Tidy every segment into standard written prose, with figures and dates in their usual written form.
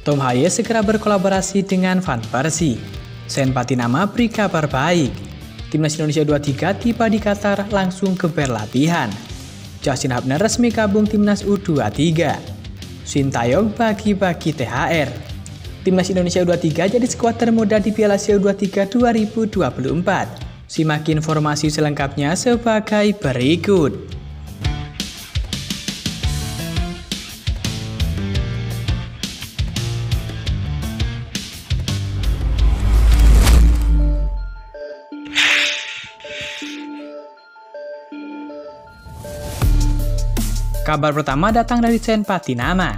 Tom Haye segera berkolaborasi dengan Van Persie. Sen Patinama beri kabar baik. Timnas Indonesia U23 tiba di Qatar langsung ke berlatihan. Justin Hubner resmi gabung Timnas U23. Shin Taeyong bagi-bagi THR. Timnas Indonesia U23 jadi skuad termuda di Piala Asia U23 2024. Simak informasi selengkapnya sebagai berikut. Kabar pertama datang dari Sen Patinama.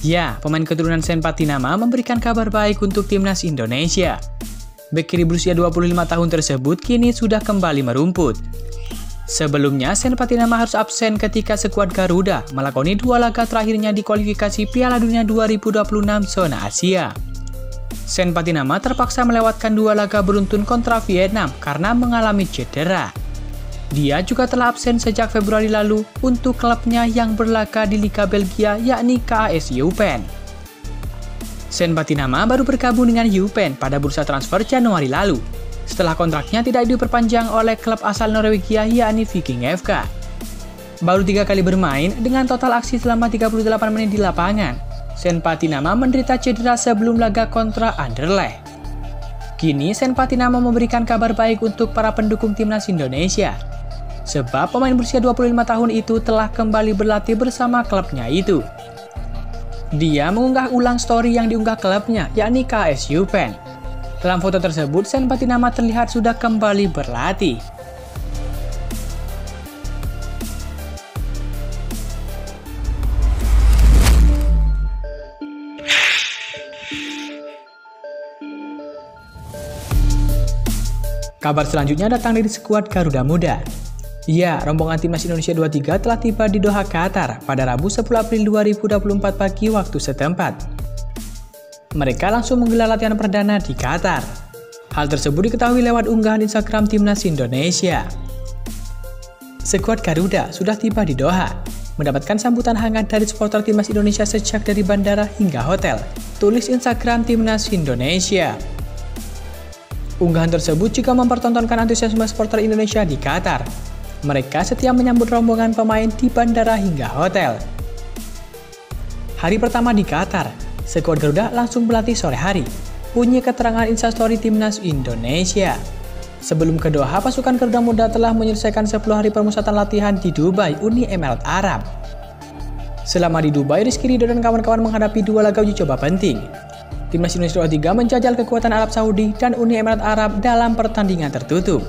Ya, pemain keturunan Sen Patinama memberikan kabar baik untuk Timnas Indonesia. Bek kiri berusia 25 tahun tersebut kini sudah kembali merumput. Sebelumnya, Sen Patinama harus absen ketika skuad Garuda melakoni 2 laga terakhirnya di kualifikasi Piala Dunia 2026 zona Asia. Sen Patinama terpaksa melewatkan 2 laga beruntun kontra Vietnam karena mengalami cedera. Dia juga telah absen sejak Februari lalu untuk klubnya yang berlaga di Liga Belgia yakni KAS Eupen. Sen Patinama baru bergabung dengan Eupen pada bursa transfer Januari lalu, setelah kontraknya tidak diperpanjang oleh klub asal Norwegia yakni Viking FK. Baru 3 kali bermain dengan total aksi selama 38 menit di lapangan, Sen Patinama menderita cedera sebelum laga kontra Anderlecht. Kini Sen Patinama memberikan kabar baik untuk para pendukung Timnas Indonesia. Sebab pemain berusia 25 tahun itu telah kembali berlatih bersama klubnya itu. Dia mengunggah ulang story yang diunggah klubnya, yakni KAS Eupen. Dalam foto tersebut, Sen Patinama terlihat sudah kembali berlatih. Kabar selanjutnya datang dari skuad Garuda Muda. Ya, rombongan Timnas Indonesia U23 telah tiba di Doha, Qatar pada Rabu 10 April 2024 pagi waktu setempat. Mereka langsung menggelar latihan perdana di Qatar. Hal tersebut diketahui lewat unggahan Instagram Timnas Indonesia. Skuad Garuda sudah tiba di Doha, mendapatkan sambutan hangat dari supporter Timnas Indonesia sejak dari bandara hingga hotel, tulis Instagram Timnas Indonesia. Unggahan tersebut juga mempertontonkan antusiasme supporter Indonesia di Qatar. Mereka setia menyambut rombongan pemain di bandara hingga hotel. Hari pertama di Qatar, skuad Garuda langsung berlatih sore hari. Bunyi keterangan Instastory Timnas Indonesia. Sebelum ke Doha, pasukan Garuda Muda telah menyelesaikan 10 hari permusatan latihan di Dubai, Uni Emirat Arab. Selama di Dubai, Rizky Ridho dan kawan-kawan menghadapi 2 laga uji coba penting. Timnas Indonesia U23 menjajal kekuatan Arab Saudi dan Uni Emirat Arab dalam pertandingan tertutup.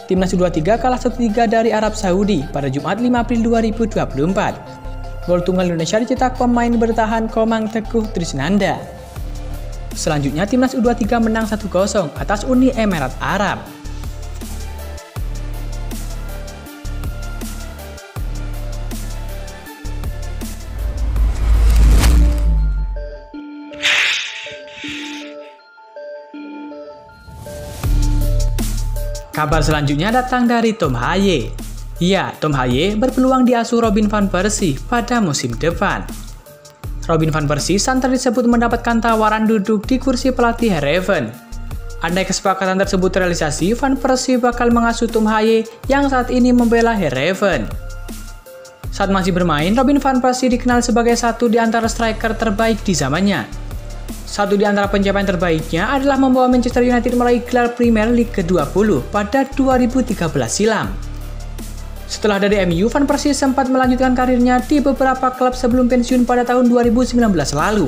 Timnas U23 kalah 1-3 dari Arab Saudi pada Jumat 5 April 2024. Gol tunggal Indonesia dicetak pemain bertahan Komang Teguh Trisnanda. Selanjutnya Timnas U23 menang 1-0 atas Uni Emirat Arab. Kabar selanjutnya datang dari Tom Haye. Ya, Tom Haye berpeluang diasuh Robin Van Persie pada musim depan. Robin Van Persie santer disebut mendapatkan tawaran duduk di kursi pelatih Heerenveen. Andai kesepakatan tersebut terrealisasi, Van Persie bakal mengasuh Tom Haye yang saat ini membela Heerenveen. Saat masih bermain, Robin Van Persie dikenal sebagai satu di antara striker terbaik di zamannya. Satu di antara pencapaian terbaiknya adalah membawa Manchester United meraih gelar Premier League ke-20 pada 2013 silam. Setelah dari MU, Van Persie sempat melanjutkan karirnya di beberapa klub sebelum pensiun pada tahun 2019 lalu.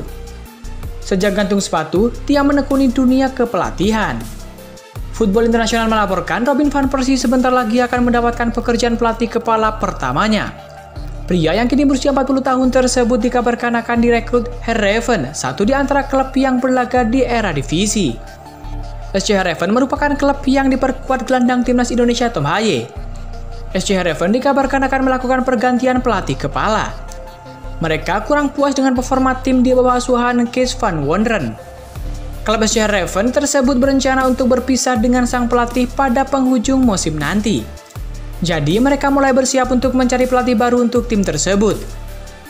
Sejak gantung sepatu, dia menekuni dunia kepelatihan. Football International melaporkan Robin Van Persie sebentar lagi akan mendapatkan pekerjaan pelatih kepala pertamanya. Pria yang kini berusia 40 tahun tersebut dikabarkan akan direkrut Heerenveen, satu di antara klub yang berlaga di era divisi. SC Heerenveen merupakan klub yang diperkuat gelandang Timnas Indonesia Tom Haye. SC Heerenveen dikabarkan akan melakukan pergantian pelatih kepala. Mereka kurang puas dengan performa tim di bawah asuhan Kees van Wonderen. Klub SC Heerenveen tersebut berencana untuk berpisah dengan sang pelatih pada penghujung musim nanti. Jadi mereka mulai bersiap untuk mencari pelatih baru untuk tim tersebut.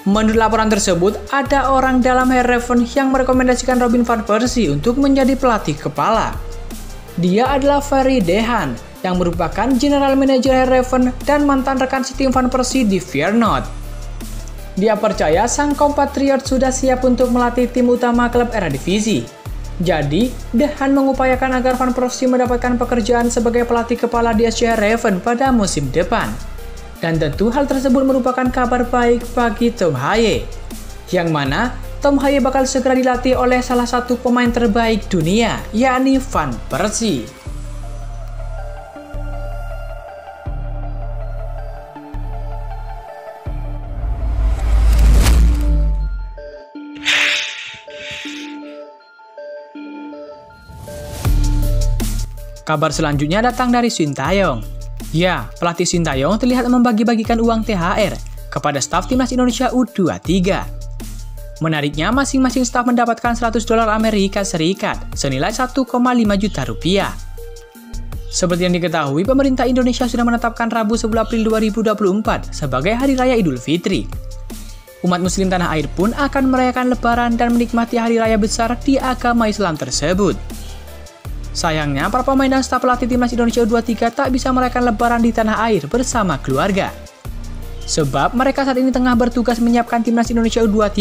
Menurut laporan tersebut, ada orang dalam Heerenveen yang merekomendasikan Robin van Persie untuk menjadi pelatih kepala. Dia adalah Ferry de Haan, yang merupakan General Manager Heerenveen dan mantan rekan setim Van Persie di Feyenoord. Dia percaya sang kompatriot sudah siap untuk melatih tim utama klub Eredivisie. Jadi, de Haan mengupayakan agar Van Persie mendapatkan pekerjaan sebagai pelatih kepala di SC Heerenveen pada musim depan. Dan tentu hal tersebut merupakan kabar baik bagi Tom Haaien, yang mana Tom Haaien bakal segera dilatih oleh salah satu pemain terbaik dunia, yakni Van Persie. Kabar selanjutnya datang dari Sintayong. Ya, pelatih Sintayong terlihat membagi-bagikan uang THR kepada staf timnas Indonesia U23. Menariknya, masing-masing staf mendapatkan $100 Amerika Serikat senilai 1,5 juta rupiah. Seperti yang diketahui, pemerintah Indonesia sudah menetapkan Rabu 10 April 2024 sebagai Hari Raya Idul Fitri. Umat Muslim tanah air pun akan merayakan Lebaran dan menikmati hari raya besar di agama Islam tersebut. Sayangnya, para pemain dan staf pelatih timnas Indonesia U23 tak bisa merayakan Lebaran di tanah air bersama keluarga. Sebab mereka saat ini tengah bertugas menyiapkan timnas Indonesia U23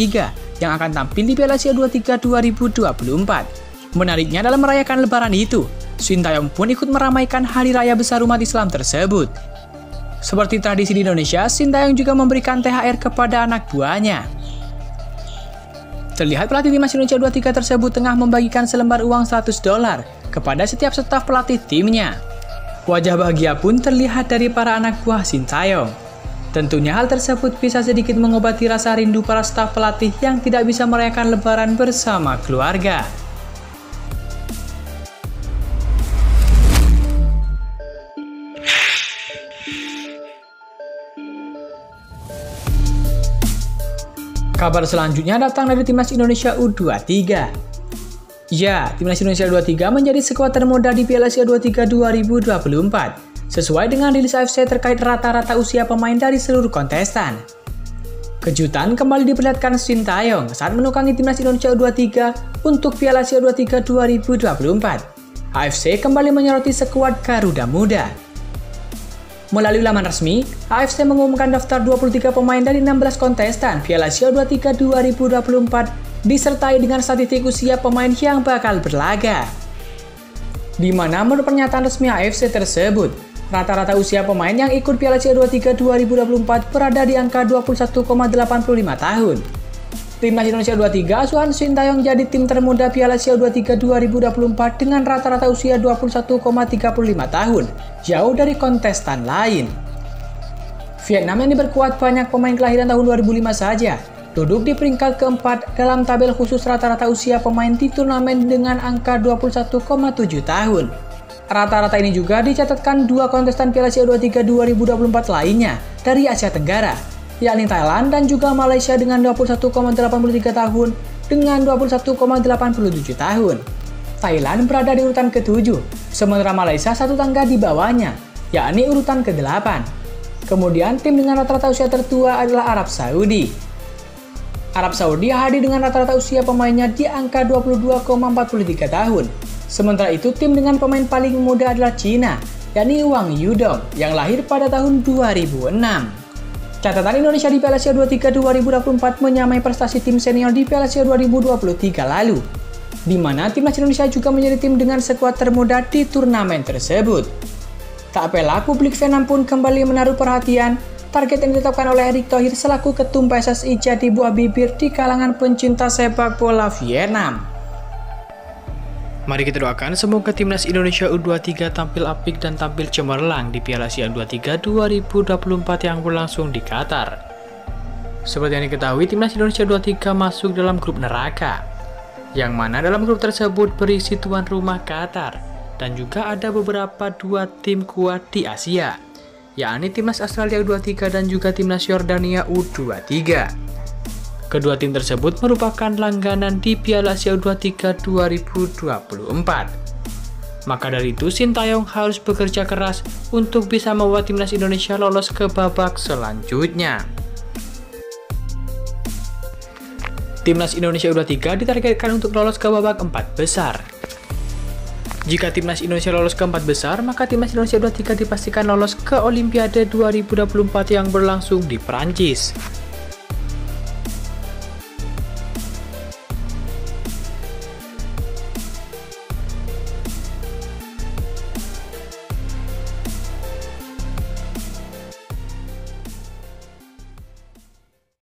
yang akan tampil di Piala Asia U23 2024. Menariknya, dalam merayakan Lebaran itu, Sintayong pun ikut meramaikan hari raya besar umat Islam tersebut. Seperti tradisi di Indonesia, Sintayong juga memberikan THR kepada anak buahnya. Terlihat pelatih timnas Indonesia U23 tersebut tengah membagikan selembar uang $100 kepada setiap staf pelatih timnya. Wajah bahagia pun terlihat dari para anak buah Sintayong. Tentunya hal tersebut bisa sedikit mengobati rasa rindu para staf pelatih yang tidak bisa merayakan Lebaran bersama keluarga. Kabar selanjutnya datang dari timnas Indonesia U23. Ya, timnas Indonesia U23 menjadi skuad termuda di Piala Asia U23 2024, sesuai dengan rilis AFC terkait rata-rata usia pemain dari seluruh kontestan. Kejutan kembali diperlihatkan Sintayong saat menukangi timnas Indonesia U23 untuk Piala Asia U23 2024. AFC kembali menyoroti skuad Garuda Muda. Melalui laman resmi, AFC mengumumkan daftar 23 pemain dari 16 kontestan Piala Asia U23 2024 disertai dengan statistik usia pemain yang bakal berlaga. Di mana menurut pernyataan resmi AFC tersebut, rata-rata usia pemain yang ikut Piala Asia U23 2024 berada di angka 21,85 tahun. Timnas Indonesia U23 asuhan Sintayong jadi tim termuda Piala Asia U23 2024 dengan rata-rata usia 21,35 tahun, jauh dari kontestan lain. Vietnam yang diperkuat banyak pemain kelahiran tahun 2005 saja, duduk di peringkat keempat dalam tabel khusus rata-rata usia pemain di turnamen dengan angka 21,7 tahun. Rata-rata ini juga dicatatkan dua kontestan Piala Asia U23 2024 lainnya dari Asia Tenggara, yakni Thailand dan juga Malaysia dengan 21,83 tahun dengan 21,87 tahun. Thailand berada di urutan ke-7, sementara Malaysia satu tangga di bawahnya, yakni urutan ke-8. Kemudian tim dengan rata-rata usia tertua adalah Arab Saudi. Arab Saudi hadir dengan rata-rata usia pemainnya di angka 22,43 tahun. Sementara itu, tim dengan pemain paling muda adalah Cina, yakni Wang Yudong, yang lahir pada tahun 2006. Catatan Indonesia di Piala Asia U23 2024 menyamai prestasi tim senior di Piala Asia 2023 lalu, di mana timnas Indonesia juga menjadi tim dengan skuad termuda di turnamen tersebut. Tak pelak, publik Vietnam pun kembali menaruh perhatian. Target yang ditetapkan oleh Erick Thohir selaku ketum PSSI jadi buah bibir di kalangan pencinta sepak bola Vietnam. Mari kita doakan semoga timnas Indonesia U23 tampil apik dan tampil cemerlang di Piala Asia U23 2024 yang berlangsung di Qatar. Seperti yang diketahui, timnas Indonesia U23 masuk dalam grup neraka, yang mana dalam grup tersebut berisi tuan rumah Qatar dan juga ada beberapa dua tim kuat di Asia, yakni timnas Australia U23 dan juga timnas Yordania U23. Kedua tim tersebut merupakan langganan di Piala Asia U23 2024. Maka dari itu, Sintayong harus bekerja keras untuk bisa membawa timnas Indonesia lolos ke babak selanjutnya. Timnas Indonesia U23 ditargetkan untuk lolos ke babak 4 besar. Jika Timnas Indonesia lolos ke 4 besar, maka Timnas Indonesia U23 dipastikan lolos ke Olimpiade 2024 yang berlangsung di Perancis.